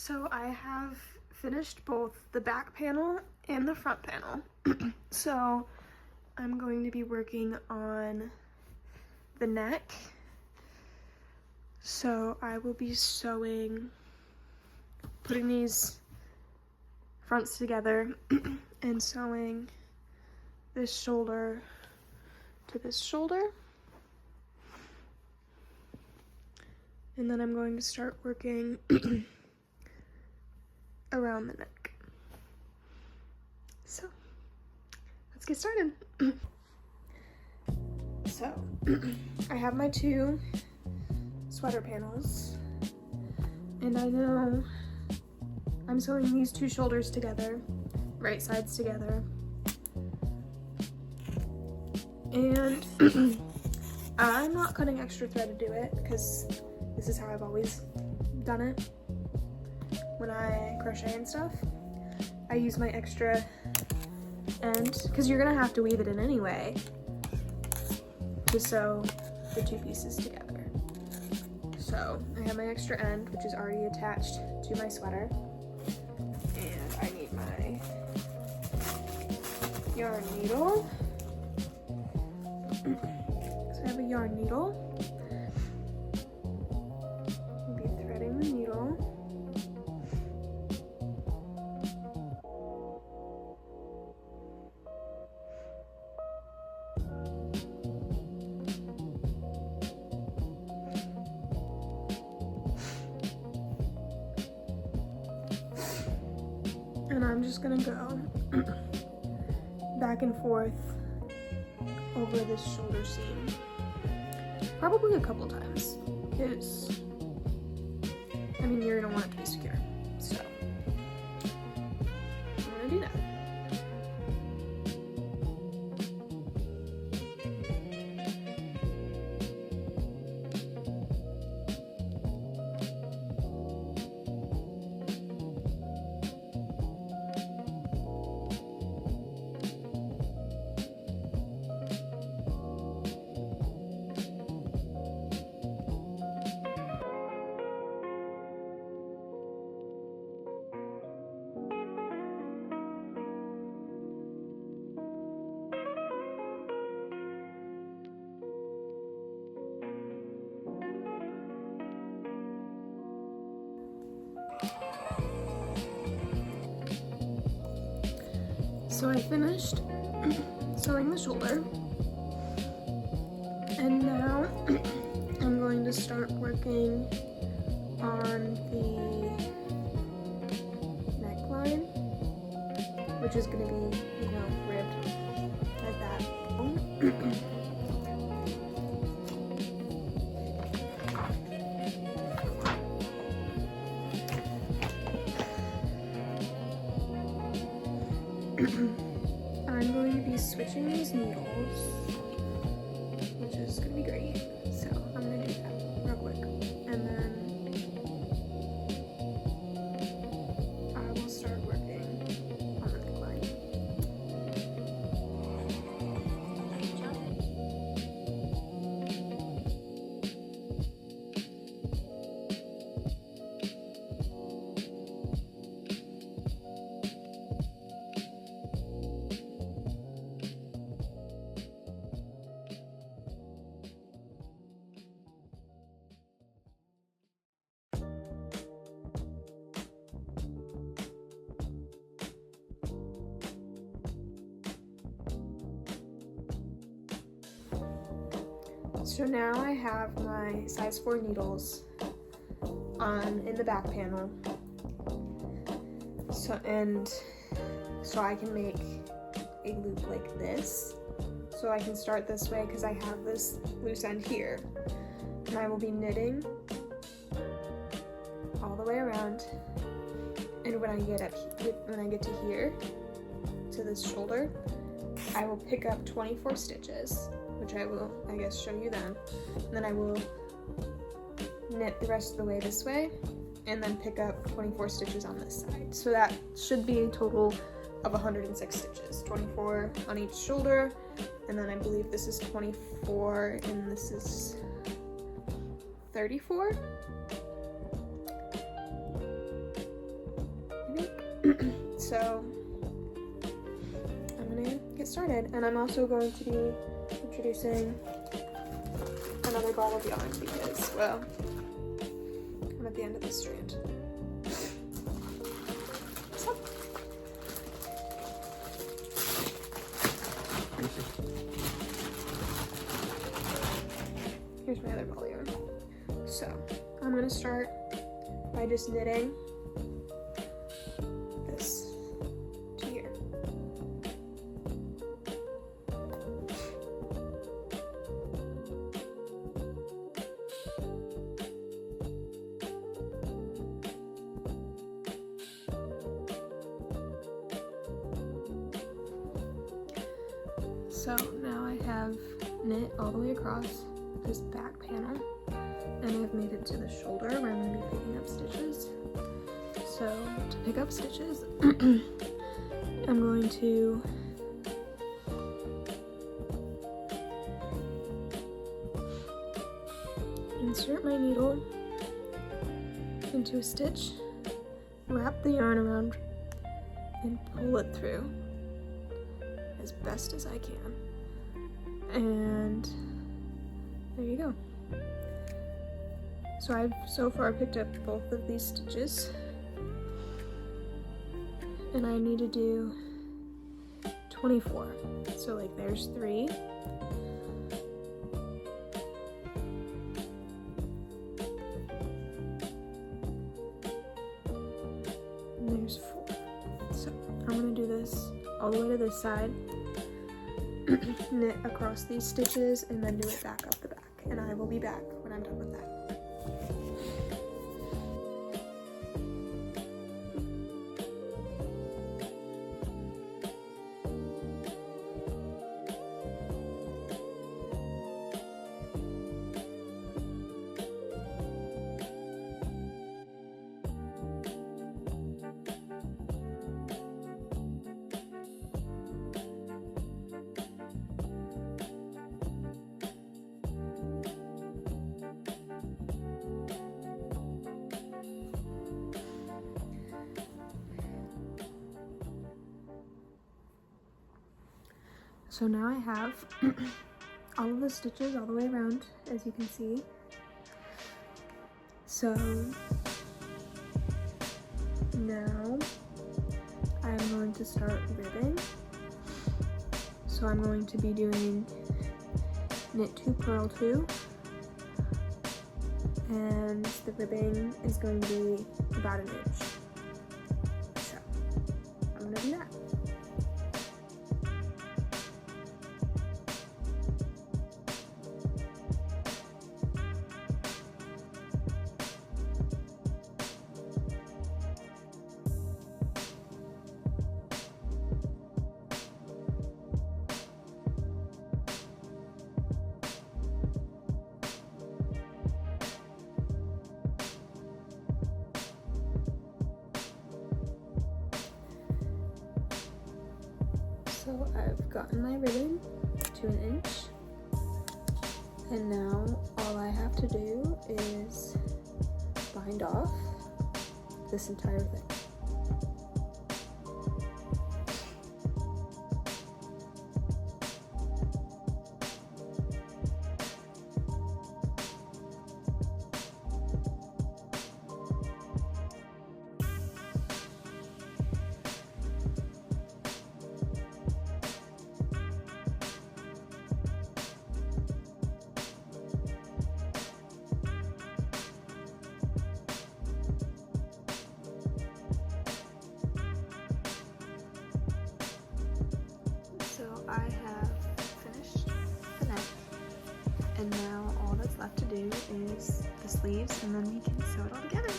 So I have finished both the back panel and the front panel. So I'm going to be working on the neck. So I will be sewing, putting these fronts together and sewing this shoulder to this shoulder. And then I'm going to start working around the neck. So let's get started. So I have my two sweater panels, and I know I'm sewing these two shoulders together, right sides together, and I'm not cutting extra thread to do it because this is how I've always done it when I crochet and stuff. I use my extra end because you're gonna have to weave it in anyway to sew the two pieces together. So I have my extra end, which is already attached to my sweater, and I need my yarn needle. So I have a yarn needle. I'll be threading the needle. And I'm just gonna go back and forth over this shoulder seam, probably a couple times, because I mean you're gonna want it to be secure. So I'm gonna do that. So I finished sewing the shoulder, and now I'm going to start working on the neckline, which is going to be, you know, ribbed like that. I'm going to be switching these needles, which is going to be great. So I'm going to do that real quick, and then I will start working on the neckline. So now I have my size 4 needles in the back panel. So I can make a loop like this. So I can start this way because I have this loose end here, and I will be knitting all the way around. And when I get to here, to this shoulder, I will pick up 24 stitches, which I will, I guess, show you then. And then I will knit the rest of the way this way, and then pick up 24 stitches on this side. So that should be a total of 106 stitches, 24 on each shoulder, and then I believe this is 24 and this is 34. So I'm gonna get started, and I'm also going to be introducing another ball of yarn because, well, I'm at the end of this strand. So, here's my other ball of yarn. So I'm gonna start by just knitting this to here. So now I have knit all the way across this back panel, and I've made it to the shoulder where I'm going to be picking up stitches. So to pick up stitches, I'm going to insert my needle into a stitch, wrap the yarn around, and pull it through as best as I can. And there you go. So I've so far picked up both of these stitches, and I need to do 24. So like there's 3. And there's 4. So I'm gonna do this all the way to this side, knit across these stitches, and then do it back up the back. And I will be back when I'm done with that. So now I have all of the stitches all the way around, as you can see. So now I'm going to start ribbing. So I'm going to be doing knit 2, purl 2, and the ribbing is going to be about 1 inch. So I'm gonna do that. So I've gotten my ribbon to 1 inch, and now all I have to do is bind off this entire thing. I have finished the neck, and now all that's left to do is the sleeves, and then we can sew it all together.